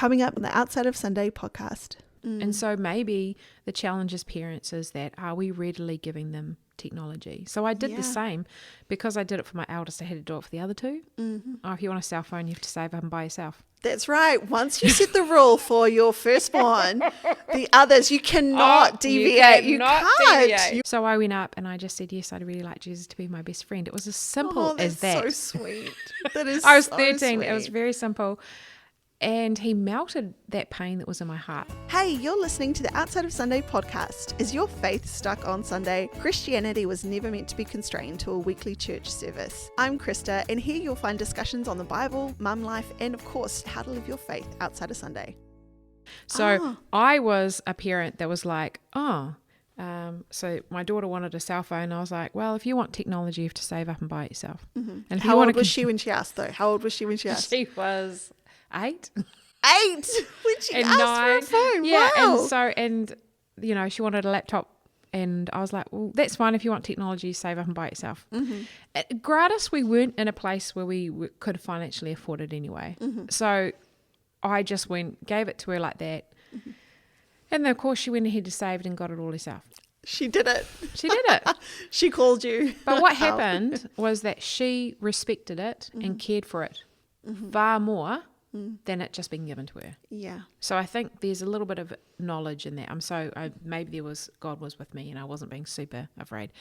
coming up in the Outside of Sunday podcast. And so maybe the challenge as parents is that, are we readily giving them technology? So I did the same. Because I did it for my eldest, I had to do it for the other two. Oh, if you want a cell phone, you have to save up and buy yourself. That's right. Once you set the rule for your firstborn, the others, you cannot deviate. You can't. Deviate. So I went up and I just said, yes, I'd really like Jesus to be my best friend. It was as simple as that. That's so sweet. That is I was so 13. sweet. It was very simple. And he melted that pain that was in my heart. Hey, you're listening to the Outside of Sunday podcast. Is your faith stuck on Sunday? Christianity was never meant to be constrained to a weekly church service. I'm Krista, and here you'll find discussions on the Bible, mum life, and of course, how to live your faith outside of Sunday. So I was a parent that was like, so my daughter wanted a cell phone. I was like, well, if you want technology, you have to save up and buy it yourself. Mm-hmm. And how old was she when she asked, though? How old was she when she asked? She was 8. 8 when she asked 9. for a phone. Yeah, Wow. and she wanted a laptop, and I was like, well, that's fine if you want technology, save up and buy it yourself. Mm-hmm. Gratis, we weren't in a place where we could financially afford it anyway. Mm-hmm. So I just gave it to her like that. Mm-hmm. And then, of course, she went ahead to save it and got it all herself. She did it. She did it. She called you. But what happened was that she respected it and cared for it far more than it just being given to her. Yeah. So I think there's a little bit of knowledge in that. Maybe God was with me and I wasn't being super afraid.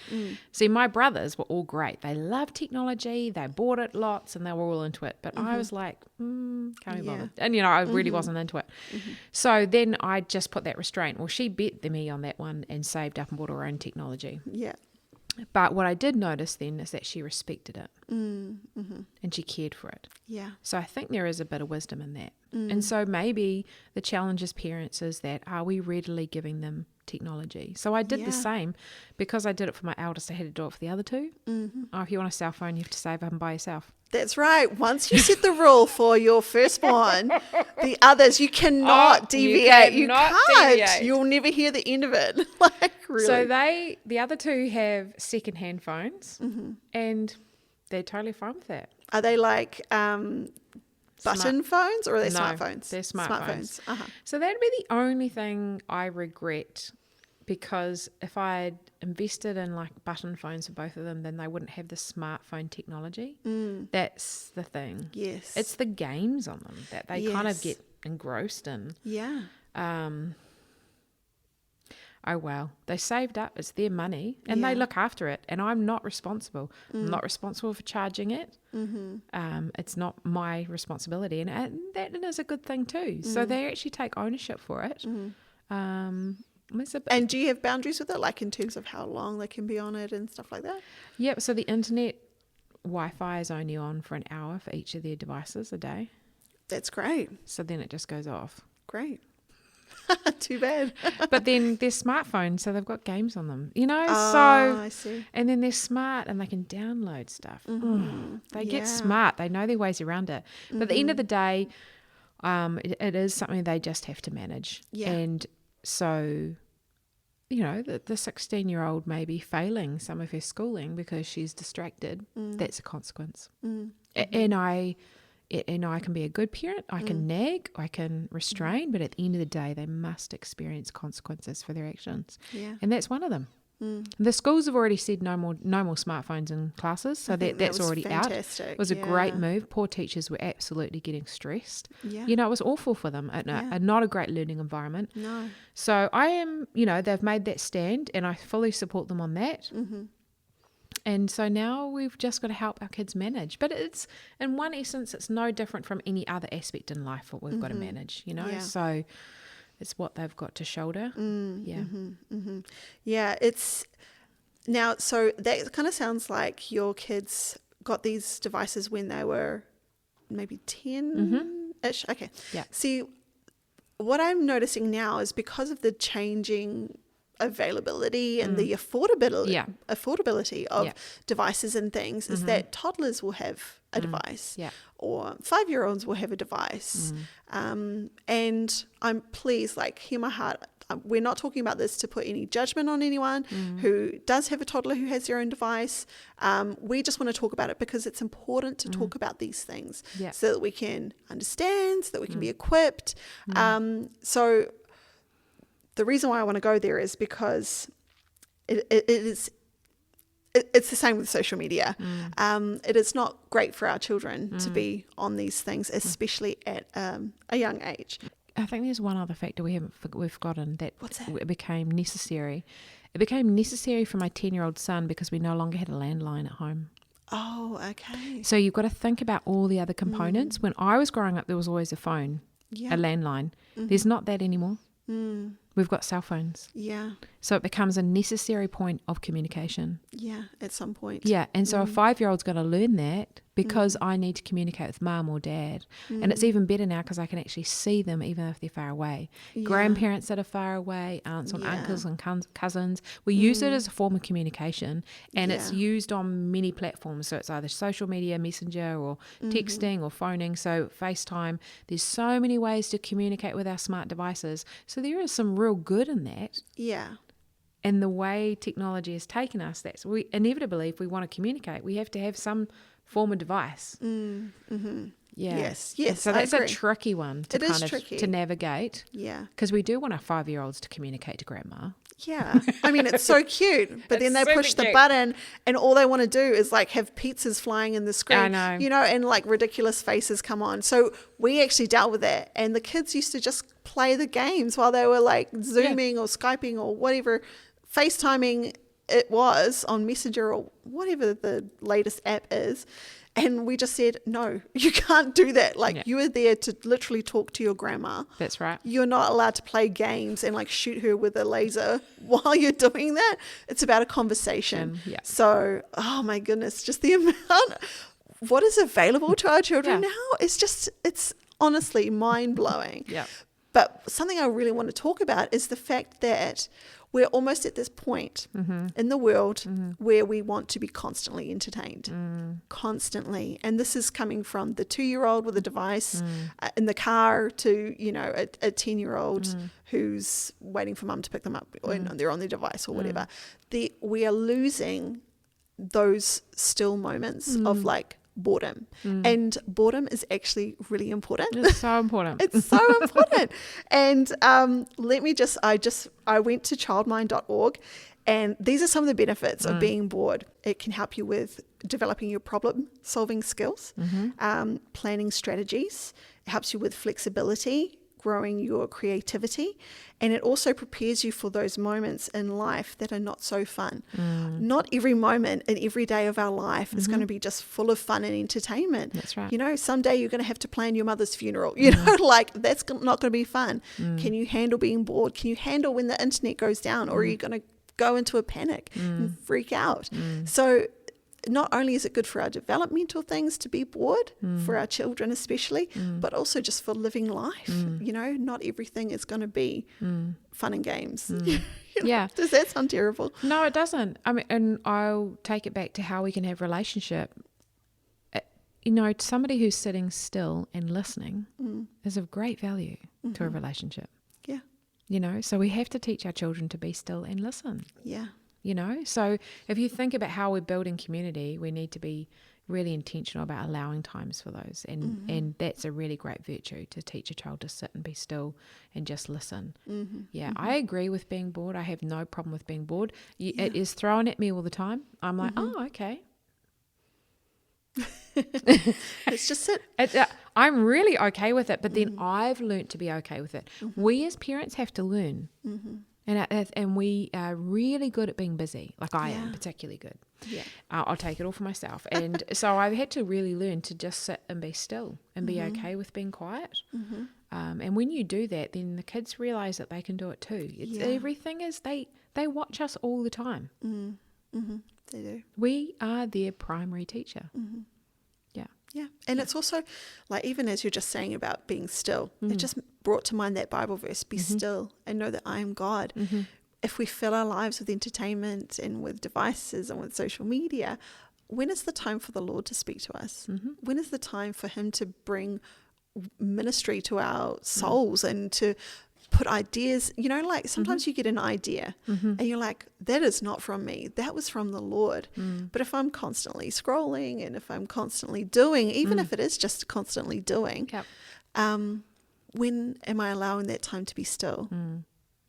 See, my brothers were all great. They loved technology. They bought it lots and they were all into it. But I was like, can't be bothered. And, I really wasn't into it. So then I just put that restraint. Well, she bet me on that one and saved up and bought her own technology. Yeah. But what I did notice then is that she respected it and she cared for it. Yeah. So I think there is a bit of wisdom in that. And so maybe the challenge as parents is that, are we readily giving them technology? So I did the same. Because I did it for my eldest, I had to do it for the other two. Oh, if you want a cell phone, you have to save up and buy yourself. That's right. Once you set the rule for your firstborn, the others, you cannot deviate. You can't. Deviate. You'll never hear the end of it. Like, really. So the other two have second-hand phones and they're totally fine with that. Are they like button phones or are they smartphones? They're smartphones. Uh-huh. So that'd be the only thing I regret, because if I'd invested in like button phones for both of them, then they wouldn't have the smartphone technology. That's the thing. Yes. It's the games on them that they kind of get engrossed in. Yeah. Oh, well, they saved up. It's their money and they look after it. And I'm not responsible. I'm not responsible for charging it. It's not my responsibility. And that is a good thing too. So they actually take ownership for it. And do you have boundaries with it, like in terms of how long they can be on it and stuff like that? Yep. So the internet Wi-Fi is only on for an hour for each of their devices a day. That's great. So then it just goes off. Great. Too bad. But then they're smartphones, so they've got games on them, so I see. And then they're smart and they can download stuff. They get smart. They know their ways around it. But at the end of the day, it is something they just have to manage. Yeah. And so, the 16-year-old may be failing some of her schooling because she's distracted. That's a consequence. And I can be a good parent, I can nag, I can restrain, but at the end of the day, they must experience consequences for their actions. Yeah. And that's one of them. The schools have already said no more smartphones in classes, so that's already fantastic. out. It was a great move. Poor teachers were absolutely getting stressed. Yeah. It was awful for them, not a great learning environment. No. So I am, they've made that stand and I fully support them on that. And so now we've just got to help our kids manage. But it's, in one essence, it's no different from any other aspect in life what we've got to manage, Yeah. So it's what they've got to shoulder. Yeah, it's now, so that kind of sounds like your kids got these devices when they were maybe 10-ish. Okay. Yeah. See, what I'm noticing now is because of the changing availability and the affordability of devices and things, is that toddlers will have a device, or 5-year-olds will have a device, and I'm pleased, like, hear my heart, we're not talking about this to put any judgment on anyone who does have a toddler who has their own device. We just want to talk about it because it's important to talk about these things so that we can understand, so that we can be equipped. So the reason why I want to go there is because it's the same with social media. It is not great for our children to be on these things, especially at a young age. I think there's one other factor we've forgotten that. What's that? It became necessary. It became necessary for my 10-year-old son because we no longer had a landline at home. Oh, okay. So you've got to think about all the other components. When I was growing up, there was always a phone, a landline. There's not that anymore. We've got cell phones. Yeah. So it becomes a necessary point of communication. Yeah, at some point. Yeah, and so a 5-year-old's going to learn that because I need to communicate with mum or dad. And it's even better now because I can actually see them even if they're far away. Yeah. Grandparents that are far away, aunts and uncles and cousins. We use it as a form of communication, and it's used on many platforms. So it's either social media, messenger, or texting or phoning. So FaceTime. There's so many ways to communicate with our smart devices. So there is some real good in that. Yeah. And the way technology has taken us, that's we inevitably, if we want to communicate, we have to have some form of device. Yeah. Yes. So that's a tricky one to to navigate. Yeah. Because we do want our 5-year-olds to communicate to grandma. Yeah. I mean, it's so cute. But then they push the button and all they want to do is like have pizzas flying in the screen. I know. You know, and like ridiculous faces come on. So we actually dealt with that. And the kids used to just play the games while they were like Zooming or Skyping or whatever, FaceTiming it was on Messenger or whatever the latest app is. And we just said, no, you can't do that. Like you are there to literally talk to your grandma. That's right. You're not allowed to play games and like shoot her with a laser while you're doing that. It's about a conversation. So, oh my goodness, just the amount, what is available to our children now it's honestly mind blowing. But something I really want to talk about is the fact that we're almost at this point in the world where we want to be constantly entertained, constantly. And this is coming from the 2-year-old with a device in the car to, you know, a 10-year-old who's waiting for mum to pick them up or they're on their device or whatever. We are losing those still moments of like boredom. And boredom is actually really important. It's so important. It's so important. And I went to childmind.org, and these are some of the benefits of being bored. It can help you with developing your problem solving skills, planning strategies. It helps you with flexibility, growing your creativity, and it also prepares you for those moments in life that are not so fun. Not every moment in every day of our life is going to be just full of fun and entertainment. That's right. You know, someday you're going to have to plan your mother's funeral. You know, like that's not going to be fun. Can you handle being bored? Can you handle when the internet goes down, or are you going to go into a panic and freak out? So not only is it good for our developmental things to be bored, for our children especially, but also just for living life. You know, not everything is going to be fun and games. You know, Yeah. Does that sound terrible? No, it doesn't. I mean, and I'll take it back to how we can have relationship. You know, somebody who's sitting still and listening is of great value to a relationship. Yeah. You know, so we have to teach our children to be still and listen. Yeah. You know, so if you think about how we're building community, we need to be really intentional about allowing times for those. And that's a really great virtue, to teach a child to sit and be still and just listen. I agree with being bored. I have no problem with being bored. It is thrown at me all the time. I'm like, oh, okay. It's just sit. I'm really okay with it, but then I've learnt to be okay with it. We as parents have to learn. And we are really good at being busy. Like I am particularly good. Yeah, I'll take it all for myself. And so I've had to really learn to just sit and be still and be okay with being quiet. And when you do that, then the kids realise that they can do it too. Everything is, they watch us all the time. They do. We are their primary teacher. Yeah. And it's also like, even as you're just saying about being still, it just brought to mind that Bible verse, be still and know that I am God. If we fill our lives with entertainment and with devices and with social media, when is the time for the Lord to speak to us? When is the time for him to bring ministry to our souls and to put ideas, like sometimes you get an idea and you're like, that is not from me. That was from the Lord. But if I'm constantly scrolling and if I'm constantly doing, even if it is just constantly doing, when am I allowing that time to be still,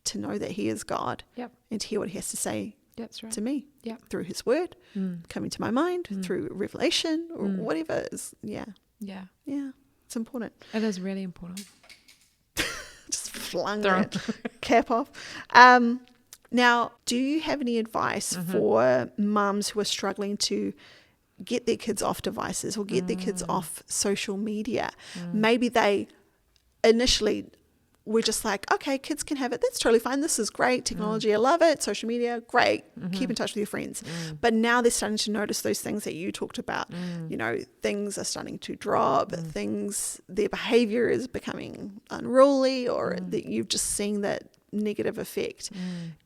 to know that he is God and to hear what he has to say to me through his word, coming to my mind, through revelation or whatever is, it's important. It is really important. Just flung that cap off. Now, do you have any advice for mums who are struggling to get their kids off devices or get their kids off social media? Maybe they initially were just like, okay, kids can have it. That's totally fine. This is great. Technology, I love it. Social media, great. Keep in touch with your friends. But now they're starting to notice those things that you talked about. Things are starting to drop. Their behavior is becoming unruly, or that you've just seen that negative effect.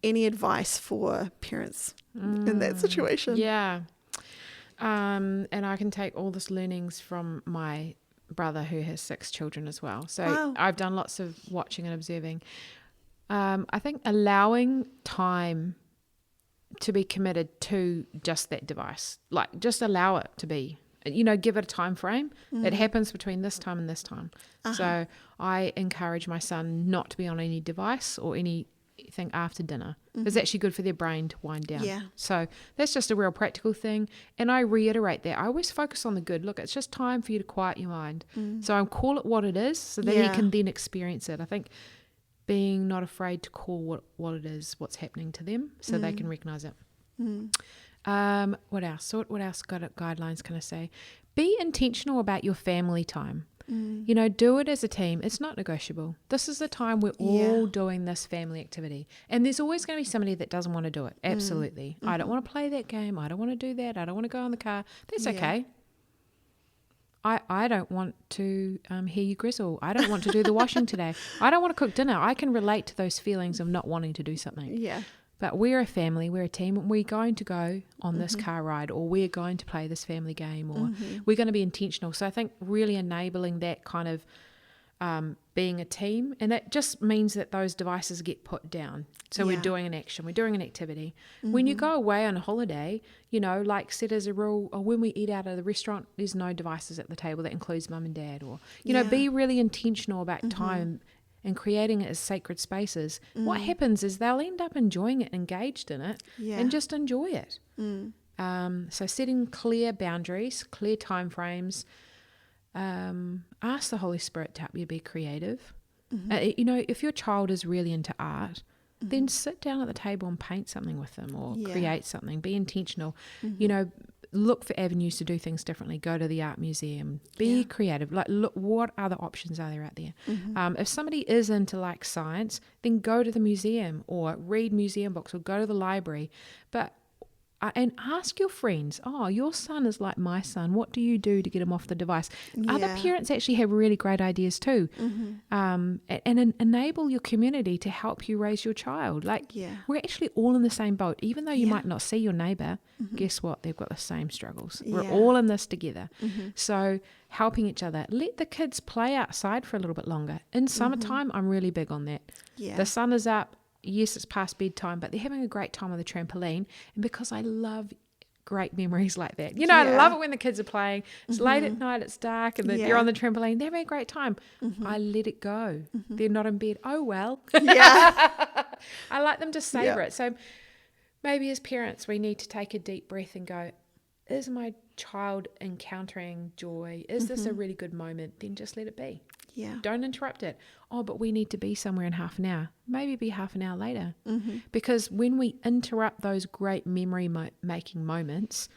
Any advice for parents in that situation? Yeah. And I can take all this learnings from my brother who has 6 children as well. So I've done lots of watching and observing. I think allowing time to be committed to just that device, like just allow it to be, give it a time frame. It happens between this time and this time. So I encourage my son not to be on any device or anything after dinner. It's actually good for their brain to wind down. So that's just a real practical thing. And I reiterate that. I always focus on the good. Look, it's just time for you to quiet your mind. So I call it what it is so that he can then experience it. I think being not afraid to call what it is, what's happening to them, so they can recognize it. What else? What else guidelines can I say? Be intentional about your family time. Do it as a team. It's not negotiable. This is the time we're all doing this family activity. And there's always going to be somebody that doesn't want to do it. Absolutely. I don't want to play that game. I don't want to do that. I don't want to go in the car. That's okay. I don't want to hear you grizzle. I don't want to do the washing today. I don't want to cook dinner. I can relate to those feelings of not wanting to do something. Yeah. But we're a family, we're a team, we're going to go on this car ride, or we're going to play this family game, or we're going to be intentional. So I think really enabling that kind of being a team, and that just means that those devices get put down. So we're doing an action, we're doing an activity. When you go away on a holiday, like set as a rule, or when we eat out of the restaurant, there's no devices at the table. That includes mum and dad, or, be really intentional about time and creating it as sacred spaces. What happens is they'll end up enjoying it, engaged in it, and just enjoy it. So setting clear boundaries, clear time frames. Ask the Holy Spirit to help you be creative. If your child is really into art, then sit down at the table and paint something with them, or create something. Be intentional. Look for avenues to do things differently. Go to the art museum. Be creative. Like, look, what other options are there out there? If somebody is into like science, then go to the museum or read museum books or go to the library. But and ask your friends, your son is like my son. What do you do to get him off the device? Other parents actually have really great ideas too. And enable your community to help you raise your child. We're actually all in the same boat. Even though you might not see your neighbour, guess what? They've got the same struggles. We're all in this together. So helping each other. Let the kids play outside for a little bit longer. In summertime, I'm really big on that. The sun is up. Yes, it's past bedtime, but they're having a great time on the trampoline. And because I love great memories like that, I love it when the kids are playing. It's late at night, it's dark, and they're on the trampoline. They're having a great time. I let it go. They're not in bed. Oh, well. I like them to savor it. So maybe as parents, we need to take a deep breath and go, is my child encountering joy? Is this a really good moment? Then just let it be. Don't interrupt it. But we need to be somewhere in half an hour. Maybe be half an hour later. Because when we interrupt those great memory making moments,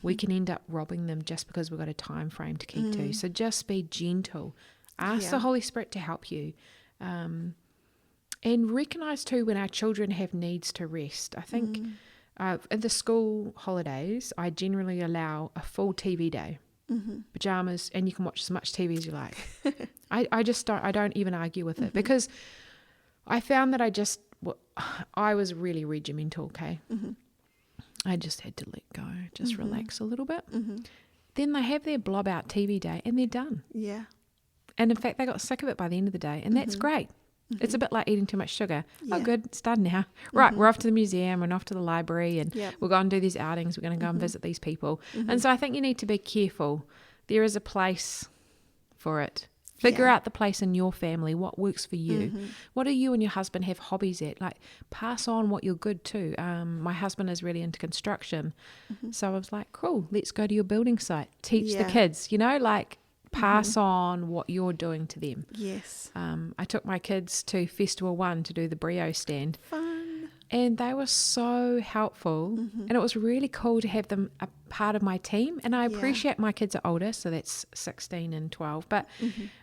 we can end up robbing them just because we've got a time frame to keep to. So just be gentle. Ask the Holy Spirit to help you. And recognize too when our children have needs to rest. I think at the school holidays, I generally allow a full TV day. Pajamas, and you can watch as much TV as you like. I don't even argue with it, because I found that I was really regimental, okay? I just had to let go, just relax a little bit. Then they have their blob out TV day and they're done. And in fact, they got sick of it by the end of the day, and that's great. It's a bit like eating too much sugar. Yeah. Oh, good, it's done now. Right, we're off to the museum, we're off to the library, and we'll go and do these outings. We're going to go and visit these people. And so I think you need to be careful. There is a place for it. Figure out the place in your family, what works for you. What do you and your husband have hobbies at? Like, pass on what you're good to. My husband is really into construction. So I was like, cool, let's go to your building site. Teach the kids, like pass on what you're doing to them. Yes. I took my kids to Festival 1 to do the Brio stand. Fun. And they were so helpful. And it was really cool to have them a part of my team. And I appreciate my kids are older, so that's 16 and 12. But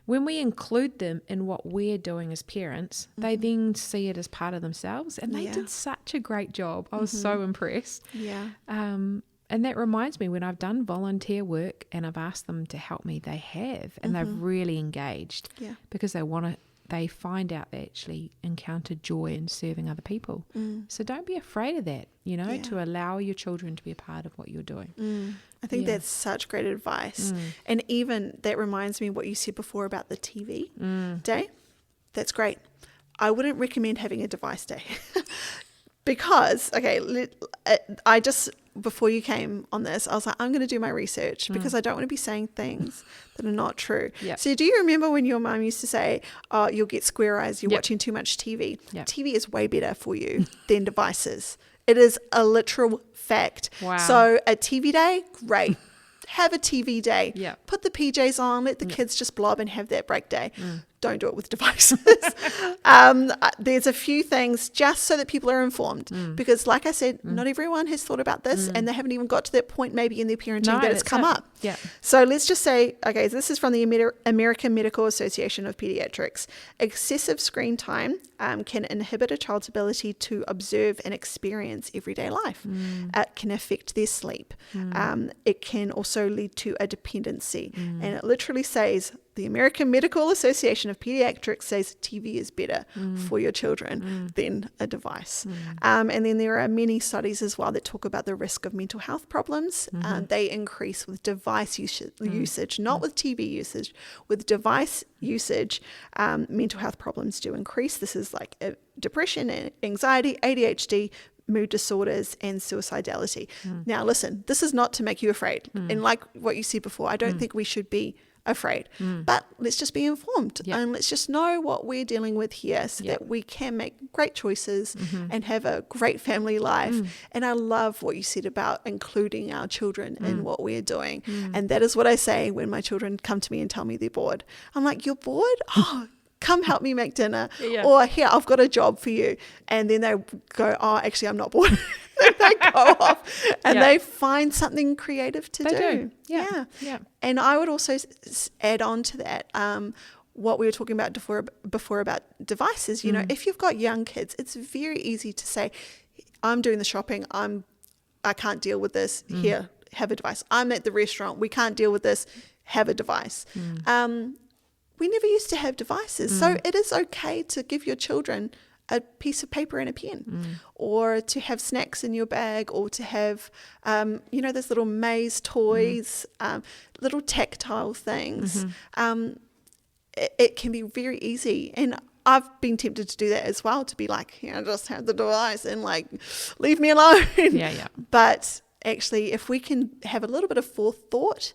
when we include them in what we're doing as parents, they then see it as part of themselves. And they did such a great job. I was so impressed. Yeah. And that reminds me, when I've done volunteer work and I've asked them to help me, they have. And they've really engaged because they find out they actually encounter joy in serving other people. So don't be afraid of that, to allow your children to be a part of what you're doing. I think that's such great advice. And even that reminds me of what you said before about the TV day. That's great. I wouldn't recommend having a device day because, before you came on this, I was like, I'm going to do my research because I don't want to be saying things that are not true. So do you remember when your mum used to say, oh, you'll get square eyes, you're watching too much TV? TV is way better for you than devices. It is a literal fact. Wow. So a TV day, great. Have a TV day. Yeah. Put the PJs on, let the kids just blob and have that break day. Don't do it with devices. There's a few things just so that people are informed because, like I said, not everyone has thought about this and they haven't even got to that point maybe in their parenting that it's come up. Yeah. So let's just say, okay, this is from the American Medical Association of Pediatrics. Excessive screen time can inhibit a child's ability to observe and experience everyday life. It can affect their sleep. It can also lead to a dependency. And it literally says, the American Medical Association of Pediatrics says TV is better for your children than a device. And then there are many studies as well that talk about the risk of mental health problems. They increase with device usage, not with TV usage. With device usage, mental health problems do increase. This is like depression, anxiety, ADHD, mood disorders, and suicidality. Now, listen, this is not to make you afraid. And like what you said before, I don't think we should be afraid, but let's just be informed and let's just know what we're dealing with here so that we can make great choices and have a great family life. And I love what you said about including our children in what we're doing. And that is what I say when my children come to me and tell me they're bored. I'm like, you're bored? Oh, come help me make dinner. Or here, I've got a job for you. And then they go, oh, actually, I'm not bored. They go off and they find something creative to do. Yeah. And I would also add on to that, what we were talking about before about devices. If you've got young kids, it's very easy to say, I'm doing the shopping. I can't deal with this. Here, have a device. I'm at the restaurant. We can't deal with this. Have a device. We never used to have devices. So it is okay to give your children a piece of paper and a pen or to have snacks in your bag or to have, those little maze toys, little tactile things. It can be very easy. And I've been tempted to do that as well, to be like, just have the device and like, leave me alone. But actually, if we can have a little bit of forethought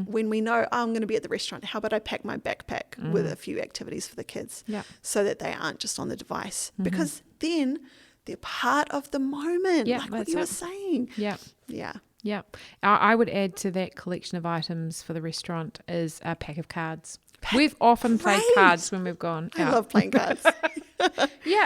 when we know, I'm going to be at the restaurant, how about I pack my backpack with a few activities for the kids so that they aren't just on the device, because then they're part of the moment, like what you were saying. I would add to that collection of items for the restaurant is a pack of cards. We've often played cards when we've gone out. I love playing cards.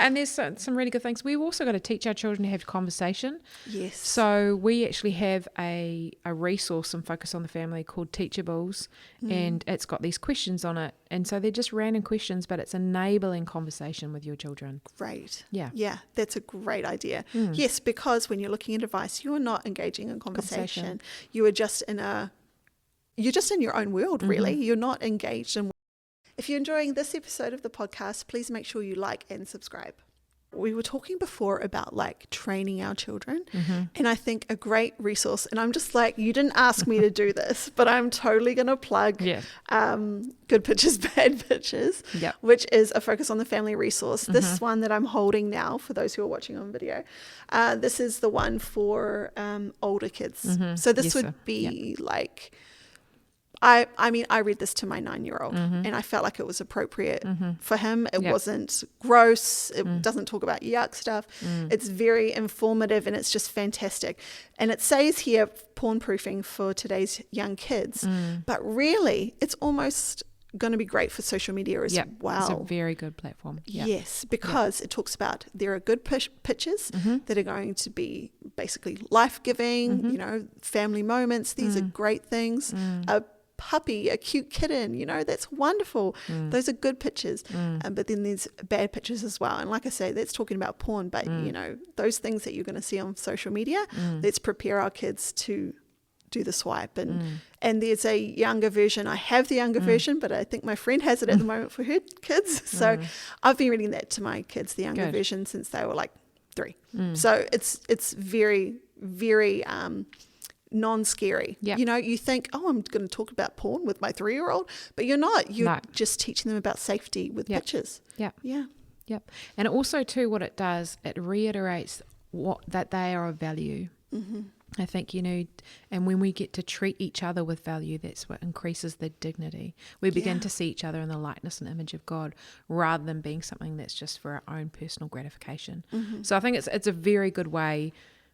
And there's some really good things. We've also got to teach our children to have conversation. Yes. So we actually have a resource and Focus on the Family called Teachables, and it's got these questions on it. And so they're just random questions, but it's enabling conversation with your children. Great. Yeah, that's a great idea. Yes, because when you're looking at a device, you're not engaging in conversation. You are just you're just in your own world, really. You're not engaged in. If you're enjoying this episode of the podcast, please make sure you like and subscribe. We were talking before about like training our children, and I think a great resource, and I'm just like, you didn't ask me to do this, but I'm totally going to plug Good Pictures, Bad Pictures, which is a Focus on the Family resource. This one that I'm holding now, for those who are watching on video, this is the one for older kids. So this would be like, I mean, I read this to my 9-year-old and I felt like it was appropriate for him. It wasn't gross. It doesn't talk about yuck stuff. It's very informative and it's just fantastic. And it says here, porn proofing for today's young kids. But really, it's almost going to be great for social media as well. It's a very good platform. Yes, because it talks about there are good pictures that are going to be basically life-giving, you know, family moments. These are great things. A puppy, a cute kitten, you know, that's wonderful. Those are good pictures. But then there's bad pictures as well. And like I say, that's talking about porn, but you know, those things that you're going to see on social media, let's prepare our kids to do the swipe. And there's a younger version. I have the younger version, but I think my friend has it at the moment for her kids. So I've been reading that to my kids, the younger version, since they were like 3. So it's very, very non-scary. You know, you think, oh, I'm going to talk about porn with my 3-year-old, but you're not. You're just teaching them about safety with pictures. And also too, what it does, it reiterates that they are of value. I think, you know, and when we get to treat each other with value, that's what increases the dignity. We begin to see each other in the likeness and image of God, rather than being something that's just for our own personal gratification. So I think it's a very good way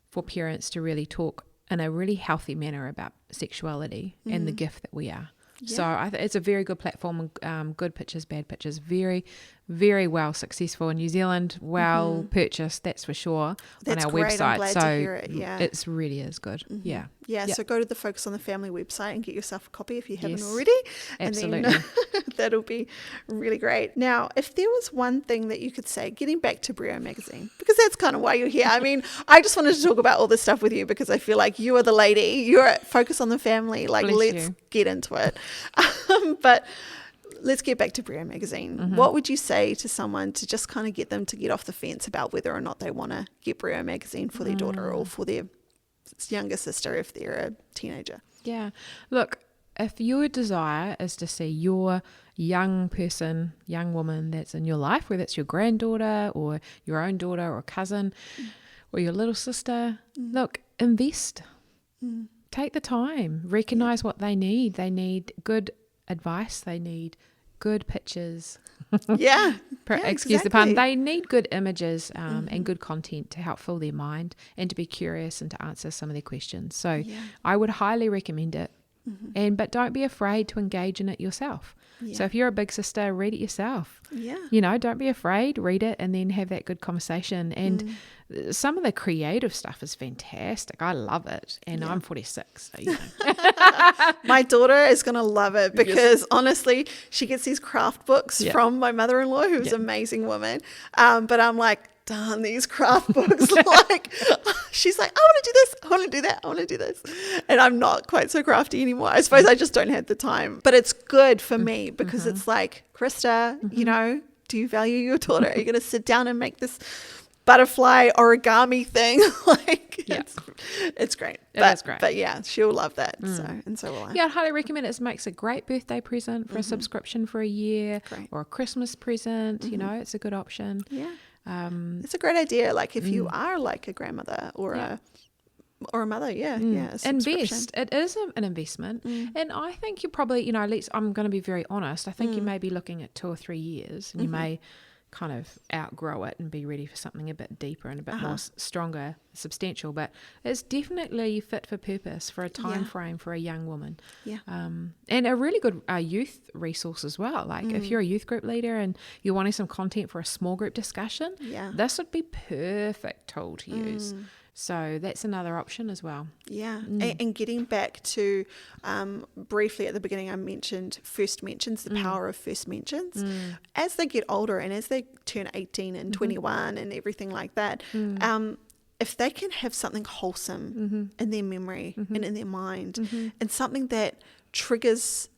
for parents to really talk in a really healthy manner about sexuality and the gift that we are. So it's a very good platform. Good Pictures, Bad Pictures, very, very well successful in New Zealand. Well purchased, that's for sure. That's on our great. website. I'm glad to hear it. It really is good. So go to the Focus on the Family website and get yourself a copy if you haven't already. Absolutely. And then that'll be really great. Now, if there was one thing that you could say, getting back to Brio Magazine, because that's kind of why you're here. I mean, I just wanted to talk about all this stuff with you because I feel like you are the lady. You're at Focus on the Family. Like, let's get into it. But let's get back to Brio Magazine. What would you say to someone to just kind of get them to get off the fence about whether or not they want to get Brio Magazine for their daughter or for their younger sister if they're a teenager? Yeah. Look, if your desire is to see your young person, young woman that's in your life, whether it's your granddaughter or your own daughter or cousin or your little sister, look, invest. Take the time. Recognize what they need. They need good advice. They need good pictures. Excuse the pun. They need good images and good content to help fill their mind and to be curious and to answer some of their questions. So I would highly recommend it. But don't be afraid to engage in it yourself. So if you're a big sister, read it yourself. You know, don't be afraid, read it and then have that good conversation. And some of the creative stuff is fantastic. I love it. And I'm 46. So, you know. My daughter is going to love it because honestly, she gets these craft books from my mother-in-law, who's an amazing woman. But I'm like, darn, these craft books. Like, she's like, I want to do this. I want to do that. I want to do this. And I'm not quite so crafty anymore. I suppose I just don't have the time. But it's good for me because it's like, Krista, you know, do you value your daughter? Are you going to sit down and make this butterfly origami thing? Like, it's great. It's great. But yeah, she'll love that. So will I. Yeah, I'd highly recommend it. It makes a great birthday present for a subscription for a year or a Christmas present. You know, it's a good option. It's a great idea. Like if you are like a grandmother or a mother, invest. It is an investment, and I think you probably, you know, I'm going to be very honest. I think you may be looking at 2 or 3 years, and you may kind of outgrow it and be ready for something a bit deeper and a bit more stronger, substantial. But it's definitely fit for purpose for a time frame for a young woman. And a really good youth resource as well. Like if you're a youth group leader and you're wanting some content for a small group discussion, this would be perfect tool to use. So that's another option as well. And getting back to briefly at the beginning, I mentioned first mentions, the power of first mentions. As they get older and as they turn 18 and 21 and everything like that, if they can have something wholesome in their memory and in their mind and something that triggers,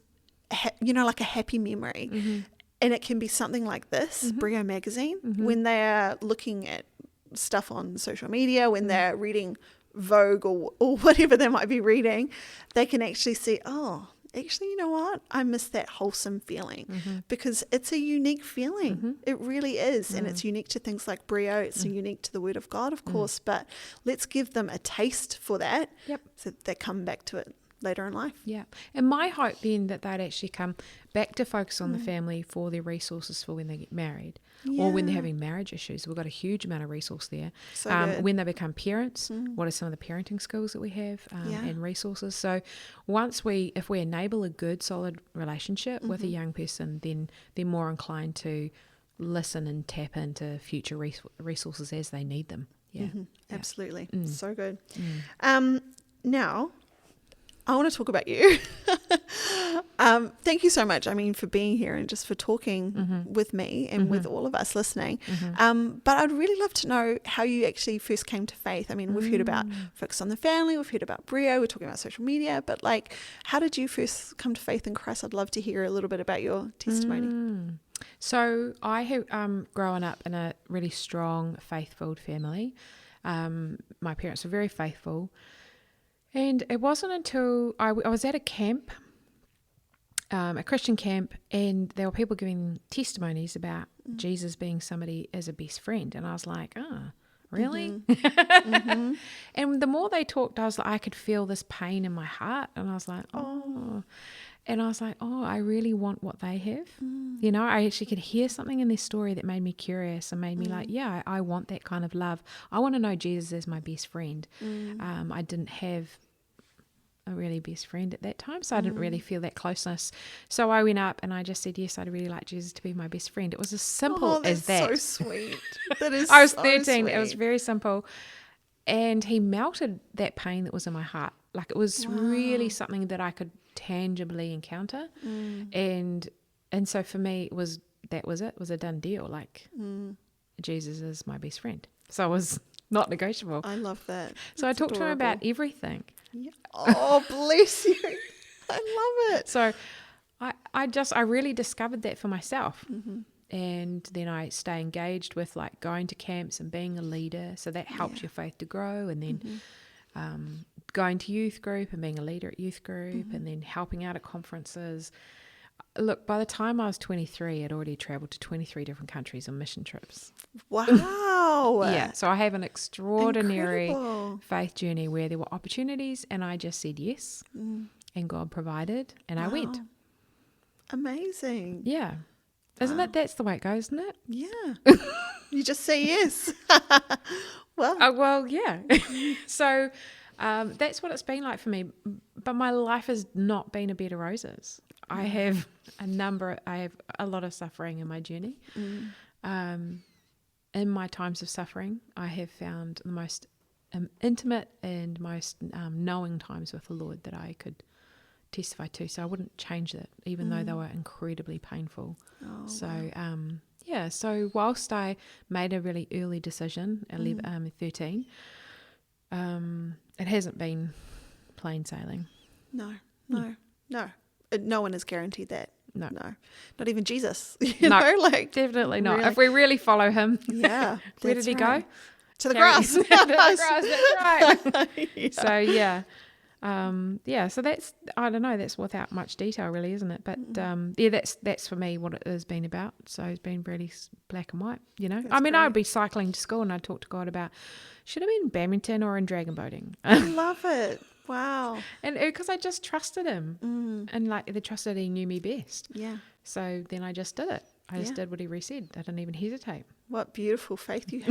you know, like a happy memory, And it can be something like this, Brio Magazine, when they're looking at stuff on social media, when they're reading Vogue or whatever they might be reading, they can actually see, oh, actually, you know what? I miss that wholesome feeling because it's a unique feeling. It really is. And it's unique to things like Brio. It's unique to the Word of God, of course, but let's give them a taste for that so that they come back to it later in life. Yeah. And my hope then that they'd actually come back to focus on the family for their resources for when they get married or when they're having marriage issues. We've got a huge amount of resource there. So when they become parents, what are some of the parenting skills that we have and resources? So if we enable a good, solid relationship with a young person, then they're more inclined to listen and tap into future resources as they need them. Yeah. Absolutely. So good. Now, I want to talk about you. Thank you so much, for being here and just for talking with me and with all of us listening. But I'd really love to know how you actually first came to faith. We've heard about Focus on the Family, we've heard about Brio, we're talking about social media, but how did you first come to faith in Christ? I'd love to hear a little bit about your testimony. So I have grown up in a really strong, faith-filled family. My parents were very faithful. And it wasn't until I was at a camp, a Christian camp, and there were people giving testimonies about Jesus being somebody as a best friend. And I was like, really? And the more they talked, I could feel this pain in my heart. And I was like, oh. And I was like, oh, I really want what they have. I actually could hear something in their story that made me curious and made me like, yeah, I want that kind of love. I want to know Jesus as my best friend. I didn't have a really best friend at that time, so I didn't really feel that closeness. So I went up and I just said, yes, I'd really like Jesus to be my best friend. It was as simple as that. That's so sweet. That is I was so 13. Sweet. It was very simple. And he melted that pain that was in my heart. It was really something that I could tangibly encounter. And so for me, it was a done deal. Jesus is my best friend. So it was not negotiable. I love that. So I talked to him about everything. Yeah. Oh, bless you. I love it. So I really discovered that for myself. And then I stay engaged with going to camps and being a leader. So that helps your faith to grow. And then going to youth group and being a leader at youth group and then helping out at conferences. Look, by the time I was 23, I'd already traveled to 23 different countries on mission trips. Wow. Yeah, so I have an extraordinary Incredible. faith journey where there were opportunities and I just said yes and God provided and I went. Amazing. Yeah. Isn't it? That's the way it goes, isn't it? Yeah. You just say yes. Well, yeah. So that's what it's been like for me. But my life has not been a bed of roses. I have a lot of suffering in my journey. In my times of suffering, I have found the most intimate and most knowing times with the Lord that I could testify to. So I wouldn't change that, even though they were incredibly painful. So whilst I made a really early decision at 13, it hasn't been plain sailing. No. No one is guaranteed that. No. Not even Jesus. Definitely not. Really? If we really follow him, where did he go? To the grass. To the grass, that's right. Yeah. So so that's, I don't know, that's without much detail really, isn't it? But that's for me what it has been about. So it's been really black and white, That's great. I would be cycling to school and I'd talk to God about, should have been in Badminton or in dragon boating. I love it. Wow. And because I just trusted him and they trusted he knew me best. Yeah. So then I just did it. I just did whatever he said. I didn't even hesitate. What beautiful faith you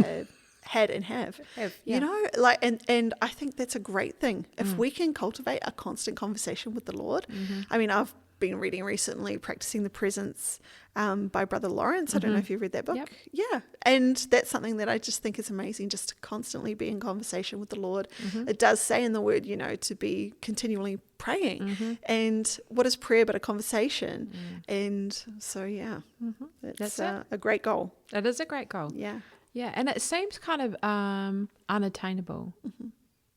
had and have. Yeah. And I think that's a great thing. If we can cultivate a constant conversation with the Lord. I've been reading recently Practicing the Presence by Brother Lawrence. I don't know if you've read that book. Yep. Yeah. And that's something that I just think is amazing, just to constantly be in conversation with the Lord. It does say in the word, to be continually praying. And what is prayer but a conversation? And so, that's a great goal. It is a great goal. Yeah. Yeah, and it seems kind of unattainable.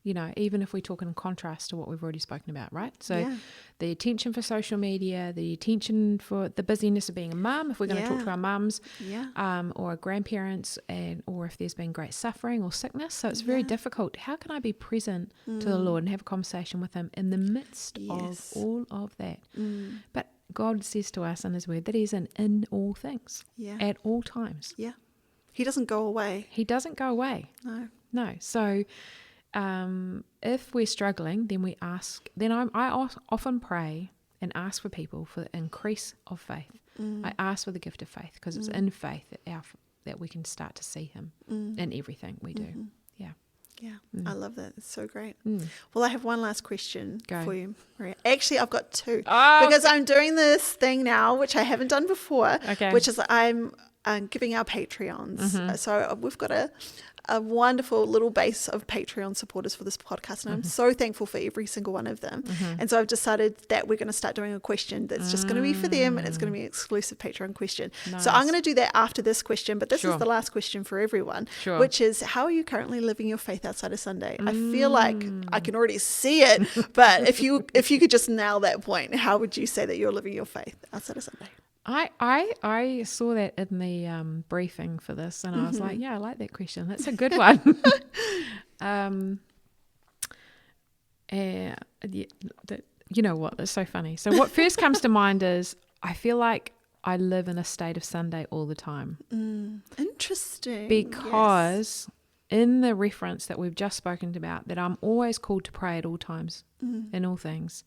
you know, even if we talk in contrast to what we've already spoken about, right? So the attention for social media, the attention for the busyness of being a mum, if we're going to talk to our mums, or our grandparents, or if there's been great suffering or sickness. So it's very difficult. How can I be present to the Lord and have a conversation with him in the midst of all of that? But God says to us in his word that he's in all things at all times. Yeah. He doesn't go away. He doesn't go away. No. So if we're struggling, then we ask. Then I often pray and ask for people for the increase of faith. I ask for the gift of faith because it's in faith that we can start to see him in everything we do. Yeah, I love that. It's so great. Well, I have one last question for you, Maria. Actually, I've got two because I'm doing this thing now, which I haven't done before, which is I'm giving our Patreons. So we've got a wonderful little base of Patreon supporters for this podcast, and I'm so thankful for every single one of them. And so I've decided that we're going to start doing a question that's just going to be for them, and it's going to be an exclusive Patreon question. So I'm going to do that after this question, but this is the last question for everyone, which is, how are you currently living your faith outside of Sunday? I feel like I can already see it, but if you could just nail that point, how would you say that you're living your faith outside of Sunday? I saw that in the briefing for this, and I was like, I like that question. That's a good one. You know what? That's so funny. So what first comes to mind is I feel like I live in a state of Sunday all the time. Interesting. Because in the reference that we've just spoken about, that I'm always called to pray at all times, in all things.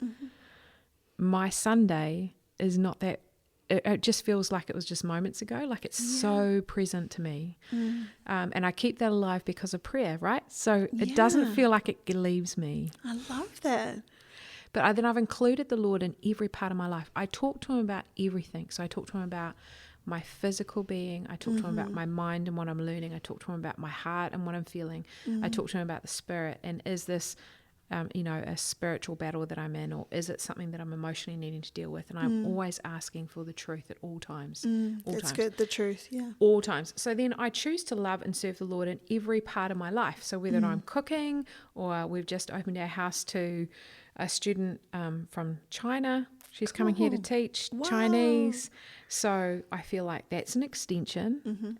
My Sunday is not that. It just feels like it was just moments ago, like it's so present to me. And I keep that alive because of prayer, right? So it doesn't feel like it leaves me. I love that. But then I've included the Lord in every part of my life. I talk to him about everything. So I talk to him about my physical being. I talk to him about my mind and what I'm learning. I talk to him about my heart and what I'm feeling. I talk to him about the spirit. And is this a spiritual battle that I'm in, or is it something that I'm emotionally needing to deal with? And I'm always asking for the truth at all times. That's good, the truth, all times. So then I choose to love and serve the Lord in every part of my life. So whether I'm cooking, or we've just opened our house to a student from China. She's coming here to teach Chinese. So I feel like that's an extension.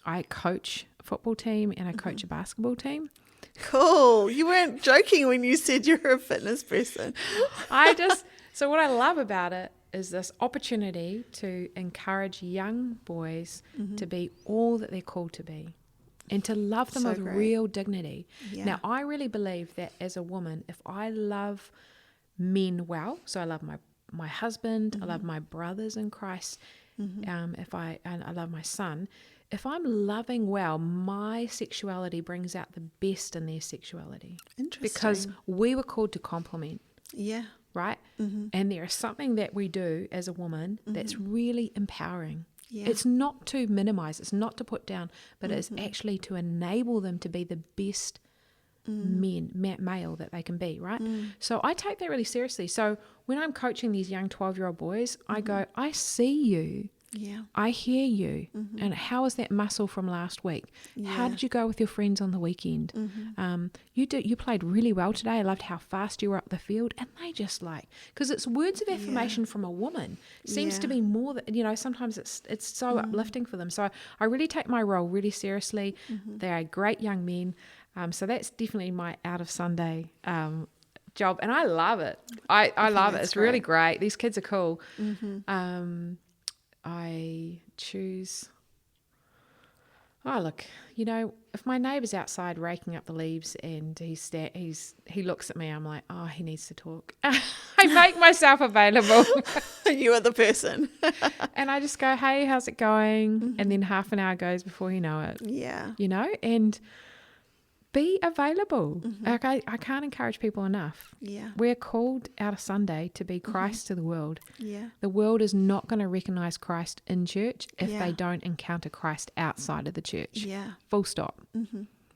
I coach a football team and I coach a basketball team. Cool. You weren't joking when you said you're a fitness person. So what I love about it is this opportunity to encourage young boys to be all that they're called to be and to love them with real dignity. Now, I really believe that as a woman, if I love men well, so I love my husband, I love my brothers in Christ, I love my son. If I'm loving well, my sexuality brings out the best in their sexuality. Interesting. Because we were called to complement. Yeah. Right? And there is something that we do as a woman that's really empowering. Yeah. It's not to minimize, it's not to put down, but it's actually to enable them to be the best male that they can be, right? So I take that really seriously. So when I'm coaching these young 12-year-old boys, I go, I see you. Yeah, I hear you. And how was that muscle from last week? How did you go with your friends on the weekend? You played really well today. I loved how fast you were up the field. And they just because it's words of affirmation from a woman seems to be more that, sometimes it's so uplifting for them. So I really take my role really seriously. They are great young men. So that's definitely my out of Sunday job. And I love it. I love it. It's really great. These kids are cool. I choose, if my neighbour's outside raking up the leaves and he looks at me, I'm like, oh, he needs to talk. I make myself available. You are the person. And I just go, hey, how's it going? And then half an hour goes before you know it. Yeah. And be available. I can't encourage people enough. Yeah. We're called out of Sunday to be Christ to the world. Yeah. The world is not going to recognize Christ in church if they don't encounter Christ outside of the church. Yeah. Full stop.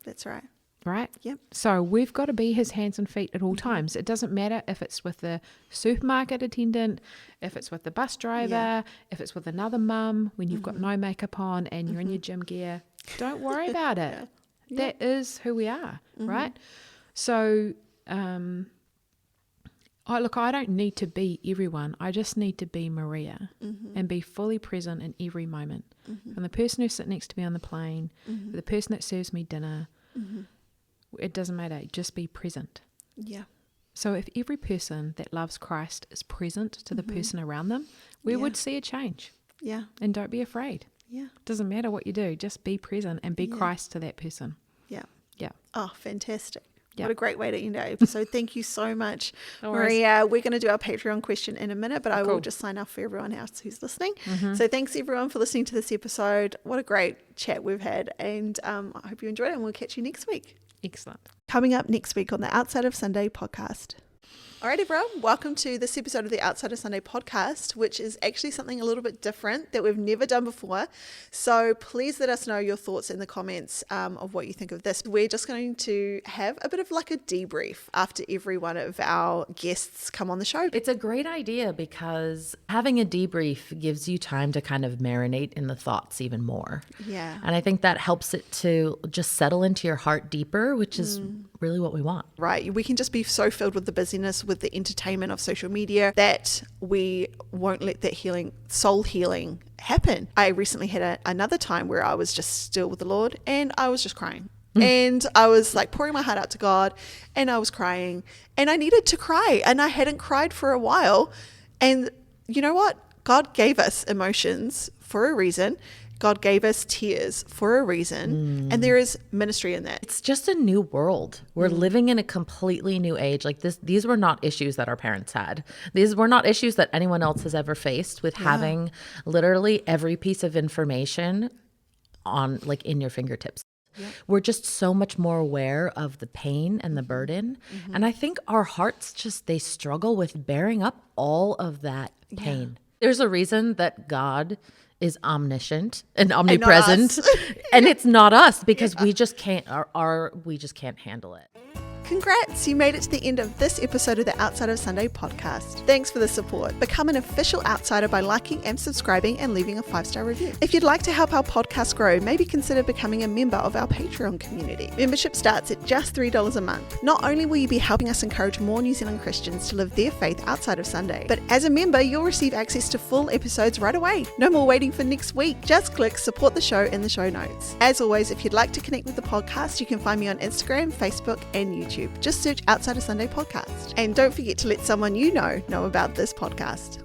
That's right. Right? Yep. So we've got to be his hands and feet at all times. It doesn't matter if it's with the supermarket attendant, if it's with the bus driver, if it's with another mum when you've got no makeup on and you're in your gym gear. Don't worry about it. That is who we are, right? So, I don't need to be everyone. I just need to be Maria and be fully present in every moment. From the person who sits next to me on the plane, the person that serves me dinner, it doesn't matter. Just be present. Yeah. So if every person that loves Christ is present to the person around them, we would see a change. Yeah. And don't be afraid. Yeah. Doesn't matter what you do. Just be present and be Christ to that person. Yeah. Yeah. Oh, fantastic. Yeah. What a great way to end our episode. Thank you so much, No worries. Maria. We're going to do our Patreon question in a minute, but I will Cool. just sign off for everyone else who's listening. So thanks everyone for listening to this episode. What a great chat we've had, and I hope you enjoyed it, and we'll catch you next week. Excellent. Coming up next week on the Outside of Sunday podcast. All right, everyone, welcome to this episode of the Outside of Sunday podcast, which is actually something a little bit different that we've never done before. So please let us know your thoughts in the comments of what you think of this. We're just going to have a bit of like a debrief after every one of our guests come on the show. It's a great idea because having a debrief gives you time to kind of marinate in the thoughts even more. Yeah. And I think that helps it to just settle into your heart deeper, which is really what we want. Right. We can just be so filled with the busyness, with the entertainment of social media, that we won't let that soul healing happen. I recently had another time where I was just still with the Lord and I was just crying. And I was like pouring my heart out to God, and I was crying, and I needed to cry, and I hadn't cried for a while. And you know what? God gave us emotions for a reason. God gave us tears for a reason, and there is ministry in that. It's just a new world. We're living in a completely new age. Like these were not issues that our parents had. These were not issues that anyone else has ever faced, with having literally every piece of information on, like, in your fingertips. Yep. We're just so much more aware of the pain and the burden. And I think our hearts they struggle with bearing up all of that pain. There's a reason that God is omniscient and omnipresent, and it's not us, because we just can't we just can't handle it. Congrats, you made it to the end of this episode of the Outside of Sunday podcast. Thanks for the support. Become an official outsider by liking and subscribing and leaving a 5-star review. If you'd like to help our podcast grow, maybe consider becoming a member of our Patreon community. Membership starts at just $3 a month. Not only will you be helping us encourage more New Zealand Christians to live their faith outside of Sunday, but as a member, you'll receive access to full episodes right away. No more waiting for next week. Just click support the show in the show notes. As always, if you'd like to connect with the podcast, you can find me on Instagram, Facebook, and YouTube. Just search Outside of Sunday podcast. And don't forget to let someone you know about this podcast.